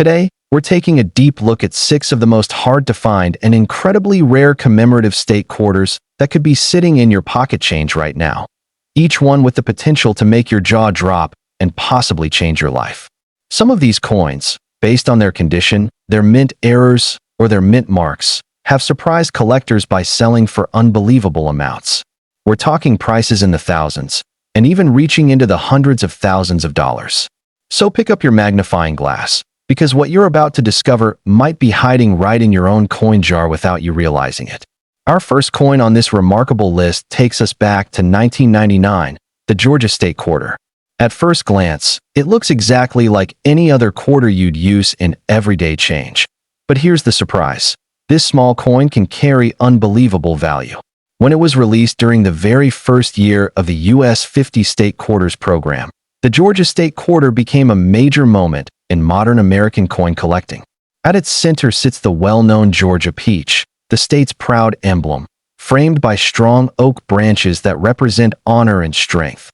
Today, we're taking a deep look at 6 of the most hard-to-find and incredibly rare commemorative state quarters that could be sitting in your pocket change right now, each one with the potential to make your jaw drop and possibly change your life. Some of these coins, based on their condition, their mint errors, or their mint marks, have surprised collectors by selling for unbelievable amounts. We're talking prices in the thousands, and even reaching into the hundreds of thousands of dollars. So pick up your magnifying glass, because what you're about to discover might be hiding right in your own coin jar without you realizing it. Our first coin on this remarkable list takes us back to 1999, the Georgia State Quarter. At first glance, it looks exactly like any other quarter you'd use in everyday change. But here's the surprise. This small coin can carry unbelievable value. When it was released during the very first year of the U.S. 50 State Quarters program, the Georgia State Quarter became a major moment in modern American coin collecting. At its center sits the well-known Georgia peach, the state's proud emblem, framed by strong oak branches that represent honor and strength.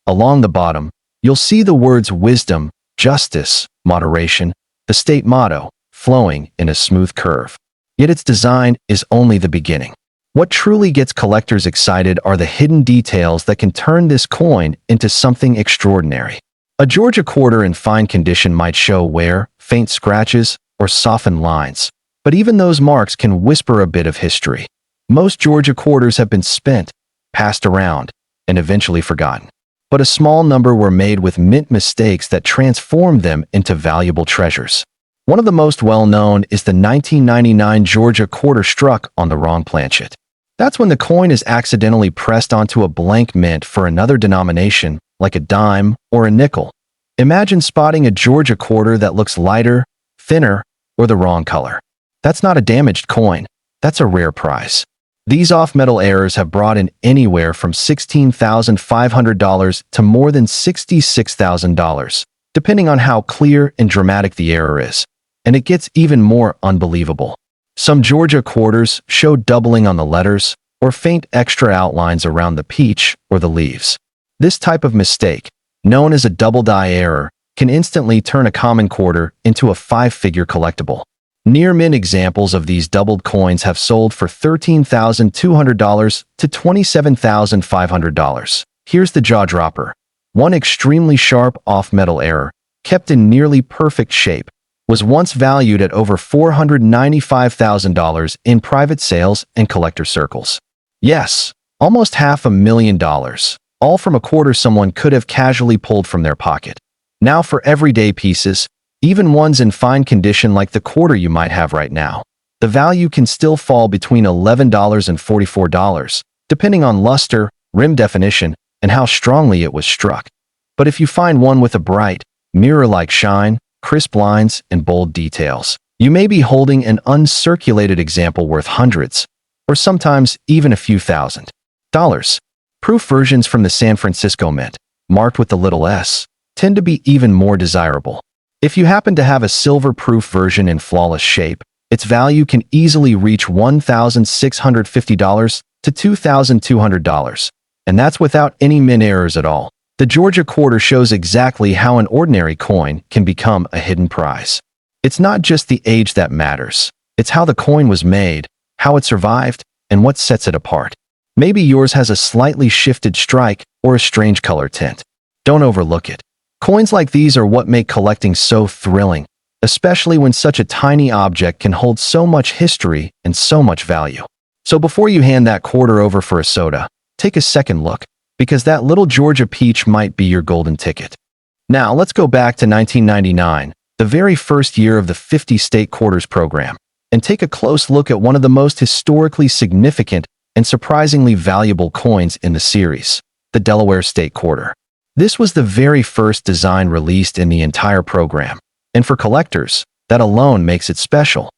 Along the bottom, you'll see the words wisdom, justice, moderation, the state motto, flowing in a smooth curve. Yet its design is only the beginning. What truly gets collectors excited are the hidden details that can turn this coin into something extraordinary. A Georgia quarter in fine condition might show wear, faint scratches, or softened lines, but even those marks can whisper a bit of history. Most Georgia quarters have been spent, passed around, and eventually forgotten. But a small number were made with mint mistakes that transformed them into valuable treasures. One of the most well-known is the 1999 Georgia quarter struck on the wrong planchet. That's when the coin is accidentally pressed onto a blank mint for another denomination, like a dime or a nickel. Imagine spotting a Georgia quarter that looks lighter, thinner, or the wrong color. That's not a damaged coin. That's a rare prize. These off-metal errors have brought in anywhere from $16,500 to more than $66,000, depending on how clear and dramatic the error is. And it gets even more unbelievable. Some Georgia quarters show doubling on the letters or faint extra outlines around the peach or the leaves. This type of mistake, known as a double die error, can instantly turn a common quarter into a 5-figure collectible. Near-mint examples of these doubled coins have sold for $13,200 to $27,500. Here's the jaw-dropper. One extremely sharp off-metal error, kept in nearly perfect shape, was once valued at over $495,000 in private sales and collector circles. Yes, almost $500,000, all from a quarter someone could have casually pulled from their pocket. Now for everyday pieces, even ones in fine condition like the quarter you might have right now, the value can still fall between $11 and $44, depending on luster, rim definition, and how strongly it was struck. But if you find one with a bright, mirror-like shine, crisp lines, and bold details, you may be holding an uncirculated example worth hundreds, or sometimes even a few thousand dollars. Proof versions from the San Francisco Mint, marked with the little s, tend to be even more desirable. If you happen to have a silver-proof version in flawless shape, its value can easily reach $1,650 to $2,200, and that's without any mint errors at all. The Georgia quarter shows exactly how an ordinary coin can become a hidden prize. It's not just the age that matters. It's how the coin was made, how it survived, and what sets it apart. Maybe yours has a slightly shifted strike or a strange color tint. Don't overlook it. Coins like these are what make collecting so thrilling, especially when such a tiny object can hold so much history and so much value. So before you hand that quarter over for a soda, take a second look, because that little Georgia peach might be your golden ticket. Now let's go back to 1999, the very first year of the 50 State Quarters program, and take a close look at one of the most historically significant and surprisingly valuable coins in the series, the Delaware State Quarter. This was the very first design released in the entire program, and for collectors, that alone makes it special.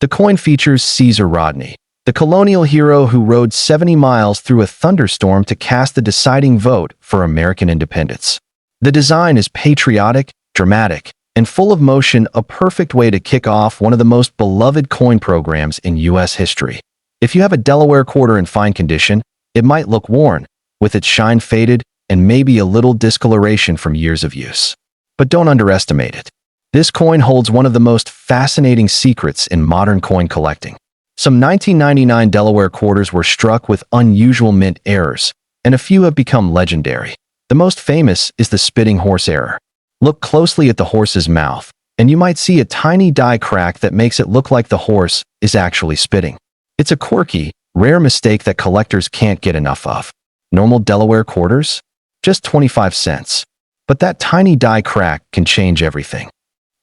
The coin features Caesar Rodney, the colonial hero who rode 70 miles through a thunderstorm to cast the deciding vote for American independence. The design is patriotic, dramatic, and full of motion, a perfect way to kick off one of the most beloved coin programs in U.S. history. If you have a Delaware quarter in fine condition, it might look worn, with its shine faded and maybe a little discoloration from years of use. But don't underestimate it. This coin holds one of the most fascinating secrets in modern coin collecting. Some 1999 Delaware quarters were struck with unusual mint errors, and a few have become legendary. The most famous is the spitting horse error. Look closely at the horse's mouth, and you might see a tiny die crack that makes it look like the horse is actually spitting. It's a quirky, rare mistake that collectors can't get enough of. Normal Delaware quarters? Just 25 cents. But that tiny die crack can change everything.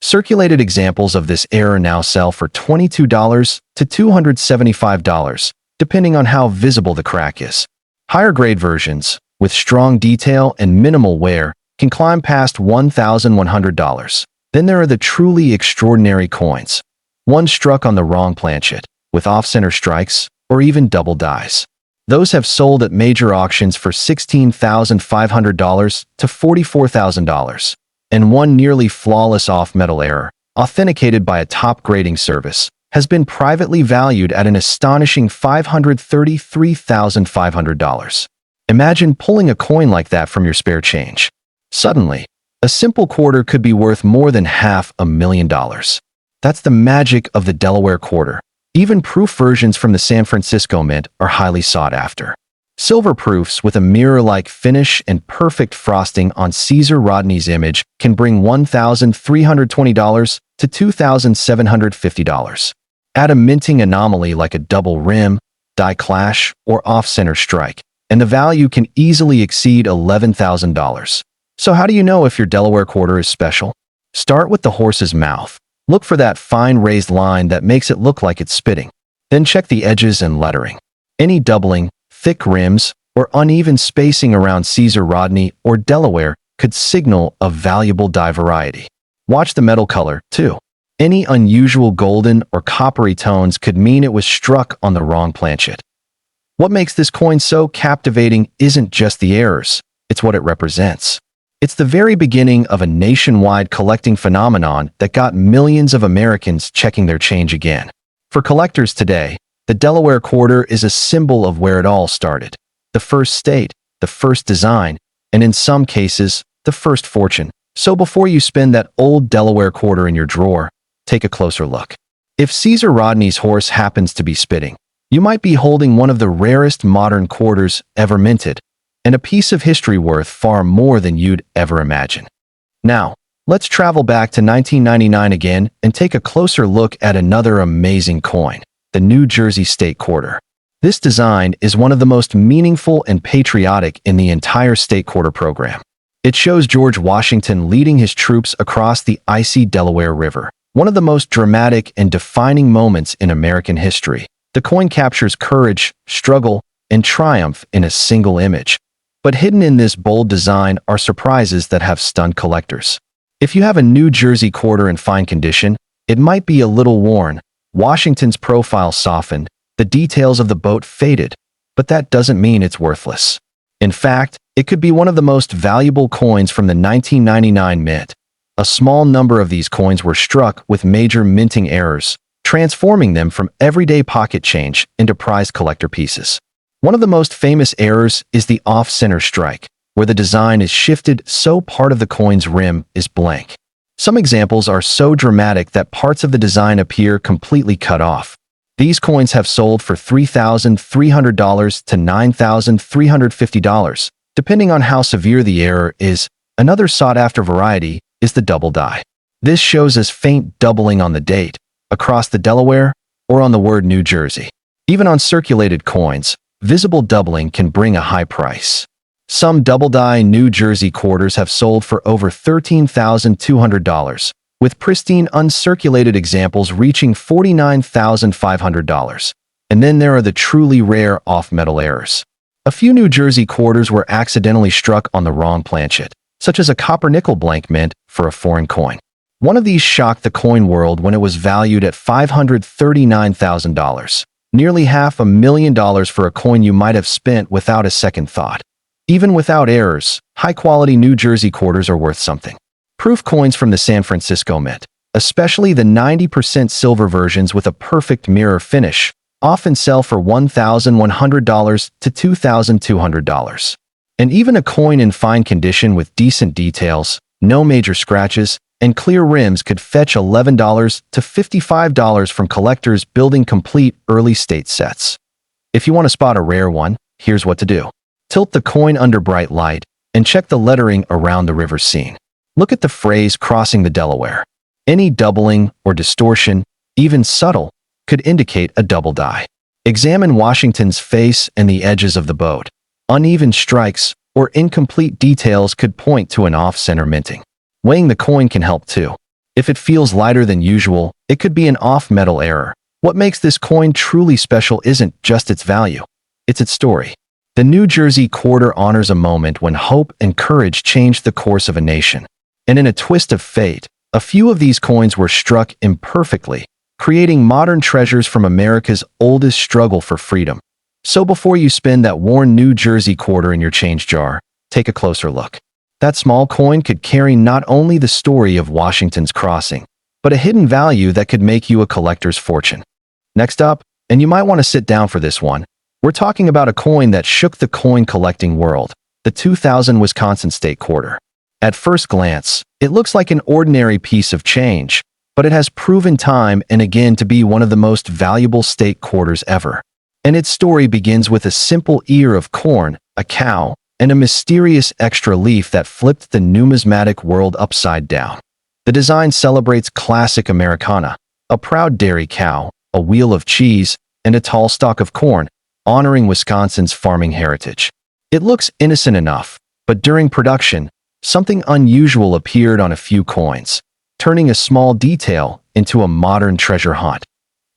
Circulated examples of this error now sell for $22 to $275, depending on how visible the crack is. Higher grade versions, with strong detail and minimal wear, can climb past $1,100. Then there are the truly extraordinary coins. One struck on the wrong planchet, with off-center strikes, or even double dies. Those have sold at major auctions for $16,500 to $44,000. And one nearly flawless off-metal error, authenticated by a top grading service, has been privately valued at an astonishing $533,500. Imagine pulling a coin like that from your spare change. Suddenly, a simple quarter could be worth more than $500,000. That's the magic of the Delaware quarter. Even proof versions from the San Francisco Mint are highly sought after. Silver proofs with a mirror-like finish and perfect frosting on Caesar Rodney's image can bring $1,320 to $2,750. Add a minting anomaly like a double rim, die clash, or off-center strike, and the value can easily exceed $11,000. So how do you know if your Delaware quarter is special? Start with the horse's mouth. Look for that fine raised line that makes it look like it's spitting. Then check the edges and lettering. Any doubling, thick rims, or uneven spacing around Caesar Rodney or Delaware could signal a valuable die variety. Watch the metal color, too. Any unusual golden or coppery tones could mean it was struck on the wrong planchet. What makes this coin so captivating isn't just the errors, it's what it represents. It's the very beginning of a nationwide collecting phenomenon that got millions of Americans checking their change again. For collectors today, the Delaware quarter is a symbol of where it all started. The first state, the first design, and in some cases, the first fortune. So before you spend that old Delaware quarter in your drawer, take a closer look. If Caesar Rodney's horse happens to be spitting, you might be holding one of the rarest modern quarters ever minted, and a piece of history worth far more than you'd ever imagine. Now, let's travel back to 1999 again and take a closer look at another amazing coin, the New Jersey State Quarter. This design is one of the most meaningful and patriotic in the entire state quarter program. It shows George Washington leading his troops across the icy Delaware River, one of the most dramatic and defining moments in American history. The coin captures courage, struggle, and triumph in a single image. But hidden in this bold design are surprises that have stunned collectors. If you have a New Jersey quarter in fine condition, it might be a little worn. Washington's profile softened, the details of the boat faded, but that doesn't mean it's worthless. In fact, it could be one of the most valuable coins from the 1999 mint. A small number of these coins were struck with major minting errors, transforming them from everyday pocket change into prized collector pieces. One of the most famous errors is the off-center strike, where the design is shifted so part of the coin's rim is blank. Some examples are so dramatic that parts of the design appear completely cut off. These coins have sold for $3,300 to $9,350, depending on how severe the error is. Another sought-after variety is the double die. This shows as faint doubling on the date, across the Delaware, or on the word New Jersey. Even on circulated coins, visible doubling can bring a high price. Some double-die New Jersey quarters have sold for over $13,200, with pristine uncirculated examples reaching $49,500. And then there are the truly rare off-metal errors. A few New Jersey quarters were accidentally struck on the wrong planchet, such as a copper-nickel blank mint for a foreign coin. One of these shocked the coin world when it was valued at $539,000. Nearly $500,000 for a coin you might have spent without a second thought. Even without errors, high-quality New Jersey quarters are worth something. Proof coins from the San Francisco Mint, especially the 90% silver versions with a perfect mirror finish, often sell for $1,100 to $2,200. And even a coin in fine condition with decent details, no major scratches, and clear rims could fetch $11 to $55 from collectors building complete early-state sets. If you want to spot a rare one, here's what to do. Tilt the coin under bright light and check the lettering around the river scene. Look at the phrase crossing the Delaware. Any doubling or distortion, even subtle, could indicate a double die. Examine Washington's face and the edges of the boat. Uneven strikes or incomplete details could point to an off-center minting. Weighing the coin can help too. If it feels lighter than usual, it could be an off-metal error. What makes this coin truly special isn't just its value, it's its story. The New Jersey quarter honors a moment when hope and courage changed the course of a nation. And in a twist of fate, a few of these coins were struck imperfectly, creating modern treasures from America's oldest struggle for freedom. So before you spin that worn New Jersey quarter in your change jar, take a closer look. That small coin could carry not only the story of Washington's crossing, but a hidden value that could make you a collector's fortune. Next up, and you might want to sit down for this one, we're talking about a coin that shook the coin collecting world, the 2000 Wisconsin State Quarter. At first glance, it looks like an ordinary piece of change, but it has proven time and again to be one of the most valuable state quarters ever. And its story begins with a simple ear of corn, a cow, and a mysterious extra leaf that flipped the numismatic world upside down. The design celebrates classic Americana, a proud dairy cow, a wheel of cheese, and a tall stalk of corn, honoring Wisconsin's farming heritage. It looks innocent enough, but during production, something unusual appeared on a few coins, turning a small detail into a modern treasure hunt.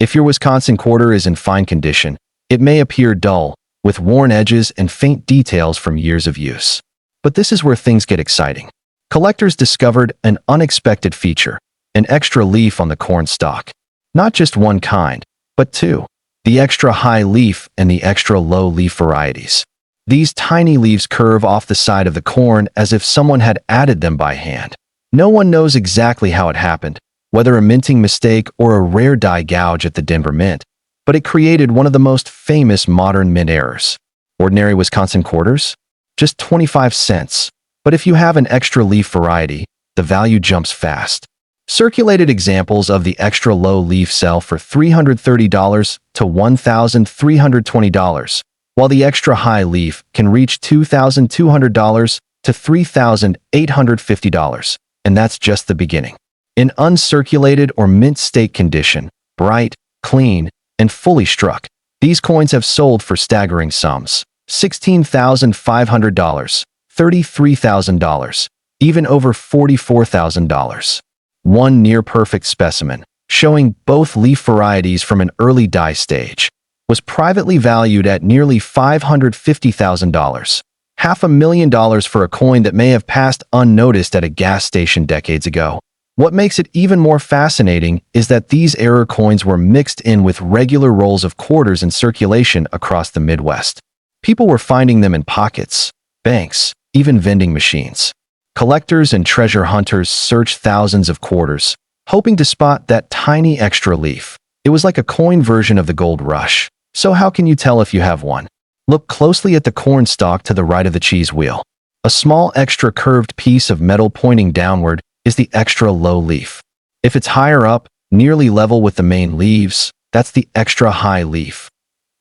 If your Wisconsin quarter is in fine condition, it may appear dull, with worn edges and faint details from years of use. But this is where things get exciting. Collectors discovered an unexpected feature, an extra leaf on the corn stalk. Not just one kind, but two. The extra high leaf and the extra low leaf varieties. These tiny leaves curve off the side of the corn as if someone had added them by hand. No one knows exactly how it happened, whether a minting mistake or a rare die gouge at the Denver Mint, but it created one of the most famous modern mint errors. Ordinary Wisconsin quarters? Just 25 cents. But if you have an extra leaf variety, the value jumps fast. Circulated examples of the extra low leaf sell for $330 to $1,320, while the extra high leaf can reach $2,200 to $3,850, and that's just the beginning. In uncirculated or mint state condition, bright, clean, and fully struck, these coins have sold for staggering sums: $16,500, $33,000, even over $44,000. One near-perfect specimen, showing both leaf varieties from an early die stage, was privately valued at nearly $550,000, $500,000 for a coin that may have passed unnoticed at a gas station decades ago. What makes it even more fascinating is that these error coins were mixed in with regular rolls of quarters in circulation across the Midwest. People were finding them in pockets, banks, even vending machines. Collectors and treasure hunters searched thousands of quarters, hoping to spot that tiny extra leaf. It was like a coin version of the gold rush. So how can you tell if you have one? Look closely at the corn stalk to the right of the cheese wheel. A small extra curved piece of metal pointing downward is the extra low leaf. If it's higher up, nearly level with the main leaves, that's the extra high leaf.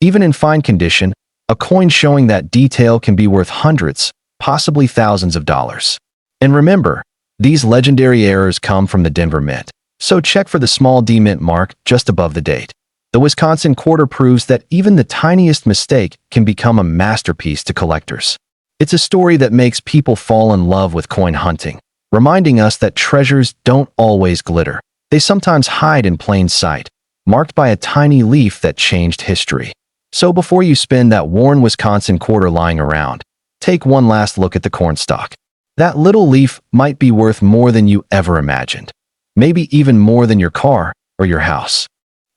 Even in fine condition, a coin showing that detail can be worth hundreds, possibly thousands of dollars. And remember, these legendary errors come from the Denver Mint, so check for the small D mint mark just above the date. The Wisconsin quarter proves that even the tiniest mistake can become a masterpiece to collectors. It's a story that makes people fall in love with coin hunting, reminding us that treasures don't always glitter. They sometimes hide in plain sight, marked by a tiny leaf that changed history. So before you spin that worn Wisconsin quarter lying around, take one last look at the corn stalk. That little leaf might be worth more than you ever imagined, maybe even more than your car or your house.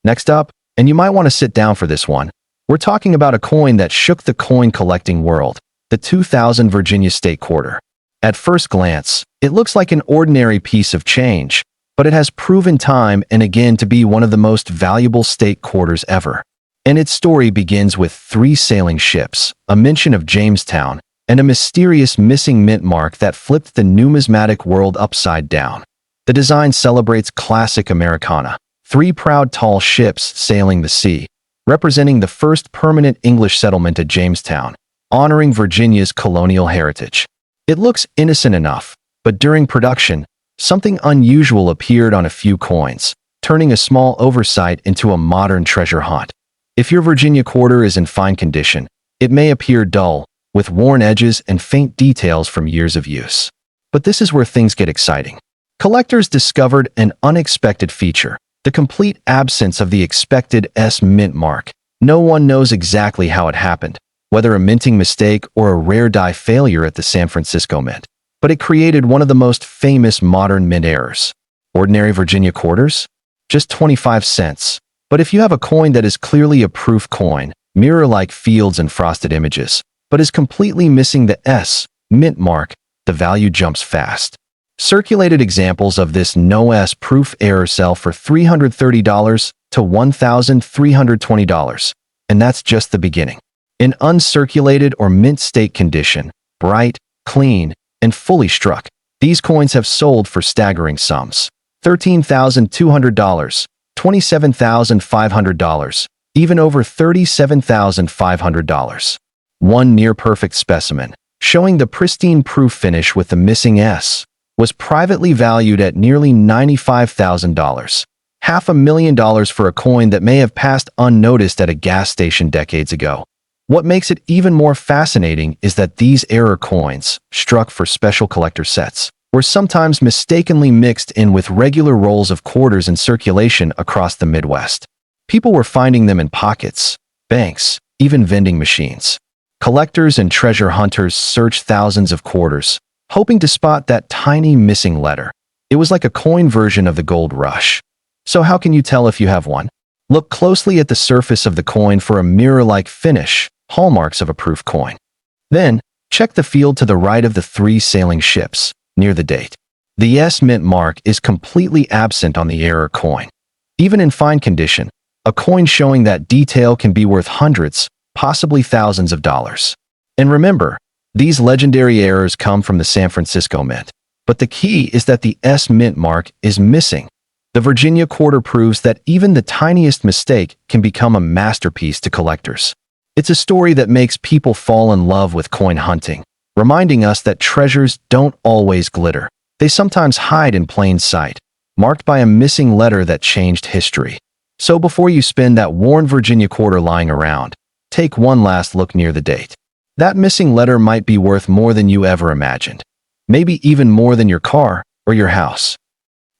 Next up, and you might want to sit down for this one, we're talking about a coin that shook the coin collecting world, the 2000 Virginia State Quarter. At first glance, it looks like an ordinary piece of change, but it has proven time and again to be one of the most valuable state quarters ever. And its story begins with 3 sailing ships, a mention of Jamestown, and a mysterious missing mint mark that flipped the numismatic world upside down. The design celebrates classic Americana, three proud tall ships sailing the sea, representing the first permanent English settlement at Jamestown, honoring Virginia's colonial heritage. It looks innocent enough, but during production, something unusual appeared on a few coins, turning a small oversight into a modern treasure hunt. If your Virginia quarter is in fine condition, it may appear dull, with worn edges and faint details from years of use. But this is where things get exciting. Collectors discovered an unexpected feature, the complete absence of the expected S mint mark. No one knows exactly how it happened, whether a minting mistake or a rare die failure at the San Francisco Mint. But it created one of the most famous modern mint errors. Ordinary Virginia quarters? Just 25 cents. But if you have a coin that is clearly a proof coin, mirror-like fields and frosted images, but is completely missing the S mint mark, the value jumps fast. Circulated examples of this no S proof error sell for $330 to $1,320, and that's just the beginning. In uncirculated or mint state condition, bright, clean, and fully struck, these coins have sold for staggering sums. $13,200, $27,500, even over $37,500. One near-perfect specimen, showing the pristine proof finish with the missing S, was privately valued at nearly $95,000. $500,000 for a coin that may have passed unnoticed at a gas station decades ago. What makes it even more fascinating is that these error coins, struck for special collector sets, were sometimes mistakenly mixed in with regular rolls of quarters in circulation across the Midwest. People were finding them in pockets, banks, even vending machines. Collectors and treasure hunters searched thousands of quarters, hoping to spot that tiny missing letter. It was like a coin version of the gold rush. So how can you tell if you have one? Look closely at the surface of the coin for a mirror-like finish, hallmarks of a proof coin. Then, check the field to the right of the three sailing ships, near the date. The S mint mark is completely absent on the error coin. Even in fine condition, a coin showing that detail can be worth hundreds, possibly thousands of dollars. And remember, these legendary errors come from the San Francisco Mint. But the key is that the S mint mark is missing. The Virginia quarter proves that even the tiniest mistake can become a masterpiece to collectors. It's a story that makes people fall in love with coin hunting, reminding us that treasures don't always glitter. They sometimes hide in plain sight, marked by a missing letter that changed history. So before you spend that worn Virginia quarter lying around, take one last look near the date. That missing letter might be worth more than you ever imagined, maybe even more than your car or your house.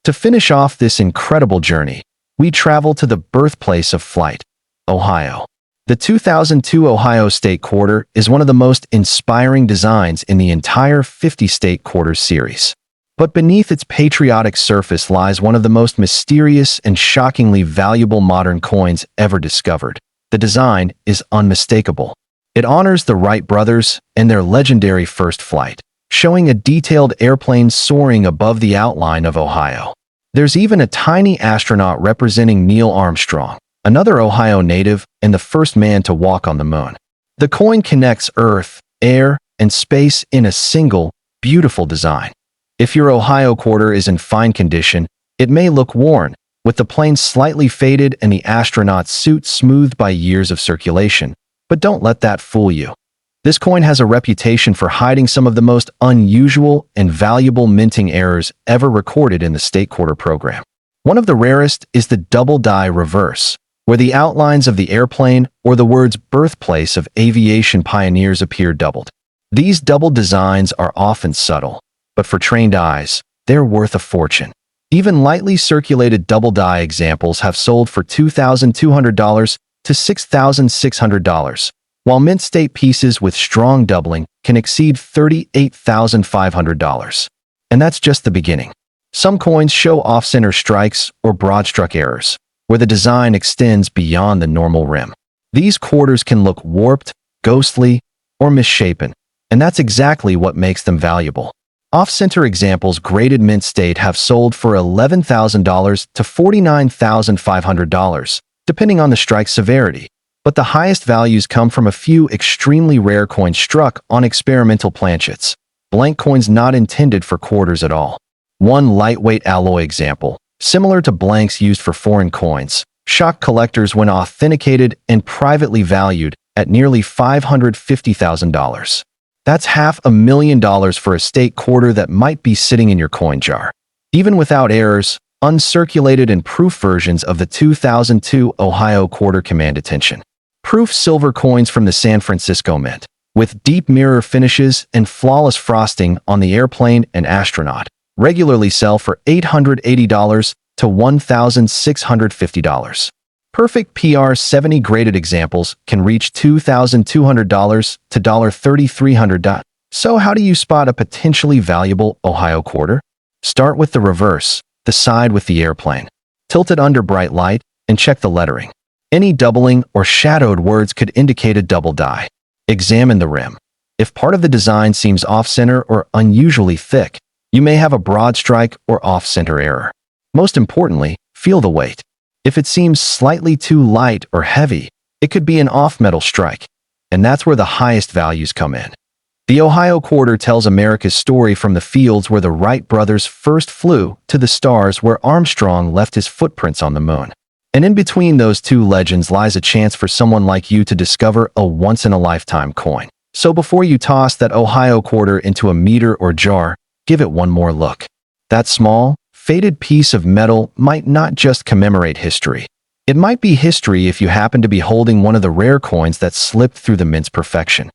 To finish off this incredible journey, we travel to the birthplace of flight, Ohio. The 2002 Ohio State Quarter is one of the most inspiring designs in the entire 50 State Quarters series. But beneath its patriotic surface lies one of the most mysterious and shockingly valuable modern coins ever discovered. The design is unmistakable. It honors the Wright brothers and their legendary first flight, showing a detailed airplane soaring above the outline of Ohio. There's even a tiny astronaut representing Neil Armstrong, another Ohio native and the first man to walk on the moon. The coin connects Earth, air, and space in a single, beautiful design. If your Ohio quarter is in fine condition, it may look worn, with the plane slightly faded and the astronaut's suit smoothed by years of circulation. But don't let that fool you. This coin has a reputation for hiding some of the most unusual and valuable minting errors ever recorded in the State Quarter program. One of the rarest is the double die reverse, where the outlines of the airplane or the words birthplace of aviation pioneers appear doubled. These double designs are often subtle, but for trained eyes, they're worth a fortune. Even lightly circulated double die examples have sold for $2,200 to $6,600, while mint state pieces with strong doubling can exceed $38,500. And that's just the beginning. Some coins show off-center strikes or broad-struck errors, where the design extends beyond the normal rim. These quarters can look warped, ghostly, or misshapen, and that's exactly what makes them valuable. Off-center examples graded mint state have sold for $11,000 to $49,500, depending on the strike severity, but the highest values come from a few extremely rare coins struck on experimental planchets, blank coins not intended for quarters at all. One lightweight alloy example, similar to blanks used for foreign coins, shocked collectors when authenticated and privately valued at nearly $550,000. That's $500,000 for a state quarter that might be sitting in your coin jar. Even without errors, uncirculated and proof versions of the 2002 Ohio quarter command attention. Proof silver coins from the San Francisco Mint, with deep mirror finishes and flawless frosting on the airplane and astronaut, regularly sell for $880 to $1,650. Perfect PR70 graded examples can reach $2,200 to $3,300. So how do you spot a potentially valuable Ohio quarter? Start with the reverse, the side with the airplane. Tilt it under bright light and check the lettering. Any doubling or shadowed words could indicate a double die. Examine the rim. If part of the design seems off-center or unusually thick, you may have a broad strike or off-center error. Most importantly, feel the weight. If it seems slightly too light or heavy, it could be an off-metal strike, and that's where the highest values come in. The Ohio quarter tells America's story from the fields where the Wright brothers first flew to the stars where Armstrong left his footprints on the moon. And in between those two legends lies a chance for someone like you to discover a once-in-a-lifetime coin. So before you toss that Ohio quarter into a meter or jar, give it one more look. That small, faded piece of metal might not just commemorate history. It might be history if you happen to be holding one of the rare coins that slipped through the mint's perfection.